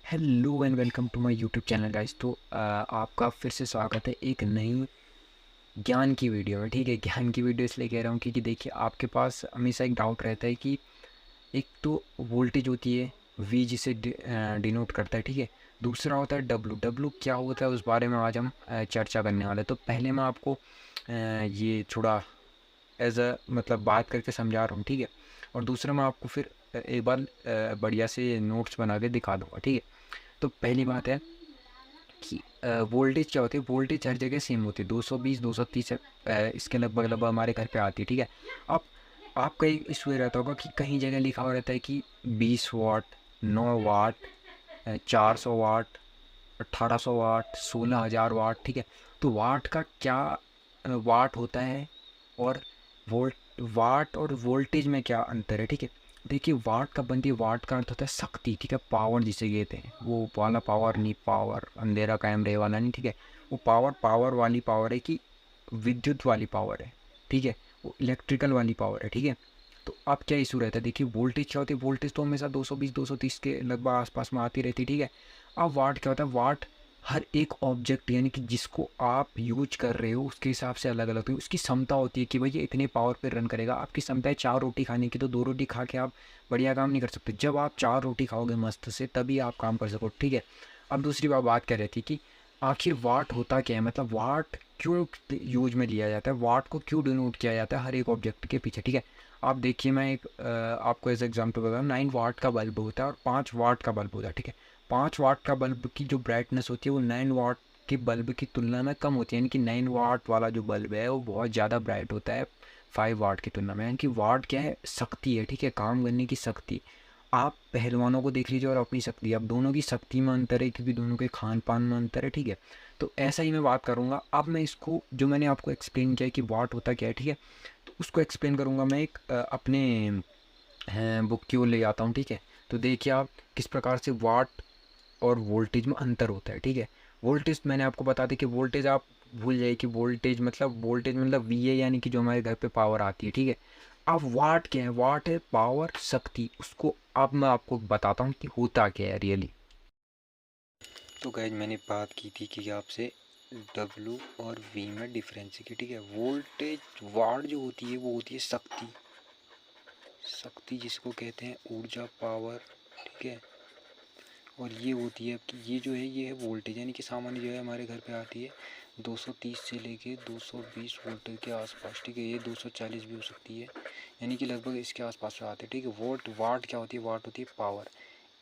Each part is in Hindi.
Hello and welcome to my YouTube channel guys. तो आपका फिर से स्वागत है एक नई ज्ञान की वीडियो में। ठीक है, ज्ञान की वीडियो इसलिए कह रहा हूँ क्योंकि देखिए आपके पास हमेशा एक डाउट रहता है कि एक तो वोल्टेज होती है वी जिसे डिनोट करता है, ठीक है। दूसरा होता है डब्लू। डब्लू क्या होता है उस बारे में आज हम चर्चा करने वाले हैं। तो पहले मैं आपको ये थोड़ा एज अ मतलब बात करके समझा रहा हूँ, ठीक है। और दूसरा मैं आपको फिर एक बार बढ़िया से नोट्स बना के दिखा दूँगा, ठीक है। तो पहली बात है कि वोल्टेज क्या होती है। वोल्टेज हर जगह सेम होती है, 220 230 इसके लगभग लगभग हमारे घर पे आती है, ठीक है। अब आपका एक इशू ये रहता होगा कि कहीं जगह लिखा हुआ रहता है कि 20 वाट, 9 वाट, 400 वाट, 1800 वाट, 16,000 वाट, ठीक है। तो वाट का क्या वाट होता है और वोल्ट वाट और वोल्टेज में क्या अंतर है, ठीक है। देखिए वाट का बनती है, वाट का अर्थ होता है शक्ति, ठीक है, पावर जिसे कहते हैं। वो वाला पावर नहीं, पावर अंधेरा कायम रहे वाला नहीं, ठीक है। वो पावर पावर वाली पावर है कि विद्युत वाली पावर है, ठीक है। वो इलेक्ट्रिकल वाली पावर है, ठीक है। तो अब क्या इशू रहता है, देखिए वोल्टेज क्या होती है। वोल्टेज तो हमेशा 220 230 के लगभग आसपास में आती रहती है, ठीक है। अब वाट क्या होता है। वाट हर एक ऑब्जेक्ट यानी कि जिसको आप यूज कर रहे हो उसके हिसाब से अलग अलग होती है। उसकी क्षमता होती है कि भाई ये इतने पावर पे रन करेगा। आपकी क्षमता है 4 रोटी खाने की, तो 2 रोटी खा के आप बढ़िया काम नहीं कर सकते। जब आप 4 रोटी खाओगे मस्त से तभी आप काम कर सको, ठीक है। अब दूसरी बात कह रही थी कि आखिर वाट होता क्या है, मतलब वाट क्यों यूज में लिया जाता है, वाट को क्यों डिनोट किया जाता है हर एक ऑब्जेक्ट के पीछे, ठीक है। आप देखिए मैं एक आपको एज एग्जाम्पल बता रहा हूँ। 9 वाट का बल्ब होता है और 5 वाट का बल्ब होता है, ठीक है। 5 वाट का बल्ब की जो ब्राइटनेस होती है वो 9 वाट के बल्ब की तुलना में कम होती है। यानी कि 9 वाट वाला जो बल्ब है वो बहुत ज़्यादा ब्राइट होता है 5 वाट की तुलना में। यानी कि वाट क्या है, शक्ति है, ठीक है, काम करने की शक्ति। आप पहलवानों को देख लीजिए और अपनी शक्ति, अब दोनों की शक्ति में अंतर है क्योंकि दोनों के खान पान में अंतर है, ठीक है। तो ऐसा ही मैं बात करूँगा। अब मैं इसको जो मैंने आपको एक्सप्लेन किया है कि वाट होता क्या है, ठीक है, तो उसको एक्सप्लेन करूँगा मैं एक अपने बुक की ओर ले जाता हूँ, ठीक है। तो देखिए आप किस प्रकार से वाट और वोल्टेज में अंतर होता है, ठीक है। वोल्टेज मैंने आपको बता दी कि वोल्टेज आप भूल जाइए कि वोल्टेज मतलब वी है, यानी कि जो हमारे घर पे पावर आती है, ठीक है। अब वाट क्या है, वाट है पावर, शक्ति। उसको अब मैं आपको बताता हूँ कि होता क्या है रियली। तो गाइज मैंने बात की थी कि आपसे डब्लू और वी में डिफरेंस है कि, ठीक है। वोल्टेज वाट जो होती है वो होती है शक्ति, शक्ति जिसको कहते हैं ऊर्जा, पावर, ठीक है। और ये होती है कि ये जो है ये है वोल्टेज, यानी कि सामान्य जो है हमारे घर पे आती है 230 से लेके 220 वोल्ट के आसपास, ठीक है। ये 240 भी हो सकती है, यानी कि लगभग इसके आसपास में आते हैं, ठीक है। वोल्ट वाट क्या होती है, वाट होती है पावर।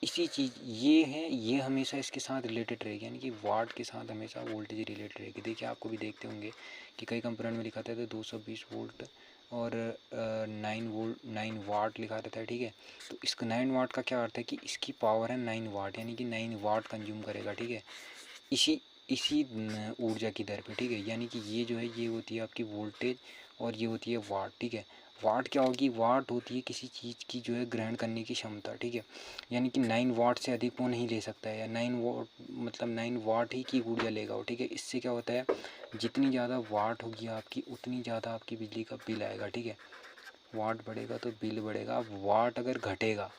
इसी चीज़ ये है, ये हमेशा इसके साथ रिलेटेड रहेगी, यानी कि वाट के साथ हमेशा वोल्टेज रिलेटेड रहेगी। देखिए आपको भी देखते होंगे कि कई कंपोनेंट में लिखा था तो 220 वोल्ट और 9 वाट लिखा रहता है, ठीक है। तो इसका 9 वाट का क्या अर्थ है कि इसकी पावर है 9 वाट, यानी कि 9 वाट कंज्यूम करेगा, ठीक है। इसी इसी ऊर्जा की दर पे, ठीक है। यानी कि ये जो है ये होती है आपकी वोल्टेज और ये होती है वाट, ठीक है। वाट क्या होगी, वाट होती है किसी चीज़ की जो है ग्रहण करने की क्षमता, ठीक है। यानी कि 9 वाट से अधिक वो नहीं ले सकता है, या 9 वाट मतलब 9 वाट ही की ऊर्जा लेगा वो, ठीक है। इससे क्या होता है, जितनी ज़्यादा वाट होगी आपकी उतनी ज़्यादा आपकी बिजली का बिल आएगा, ठीक है। वाट बढ़ेगा तो बिल बढ़ेगा। अब वाट अगर घटेगा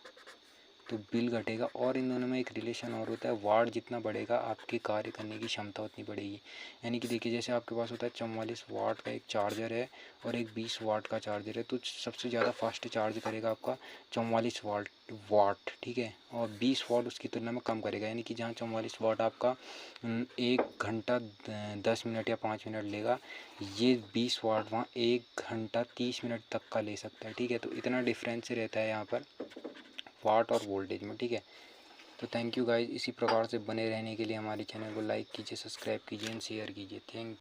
तो बिल घटेगा। और इन दोनों में एक रिलेशन और होता है, वाट जितना बढ़ेगा आपके कार्य करने की क्षमता उतनी बढ़ेगी। यानी कि देखिए जैसे आपके पास होता है 44 वाट का एक चार्जर है और एक 20 वाट का चार्जर है, तो सबसे ज़्यादा फास्ट चार्ज करेगा आपका 44 वाट, ठीक है। और 20 वाट उसकी तुलना में कम करेगा, यानी कि जहाँ 44 वाट आपका 1 घंटा 10 मिनट या 5 मिनट लेगा, ये 20 वाट वहाँ 1 घंटा 30 मिनट तक का ले सकता है, ठीक है। तो इतना डिफरेंस रहता है यहाँ पर वाट और वोल्टेज में, ठीक है। तो थैंक यू गाइस, इसी प्रकार से बने रहने के लिए हमारे चैनल को लाइक कीजिए, सब्सक्राइब कीजिए एंड शेयर कीजिए। थैंक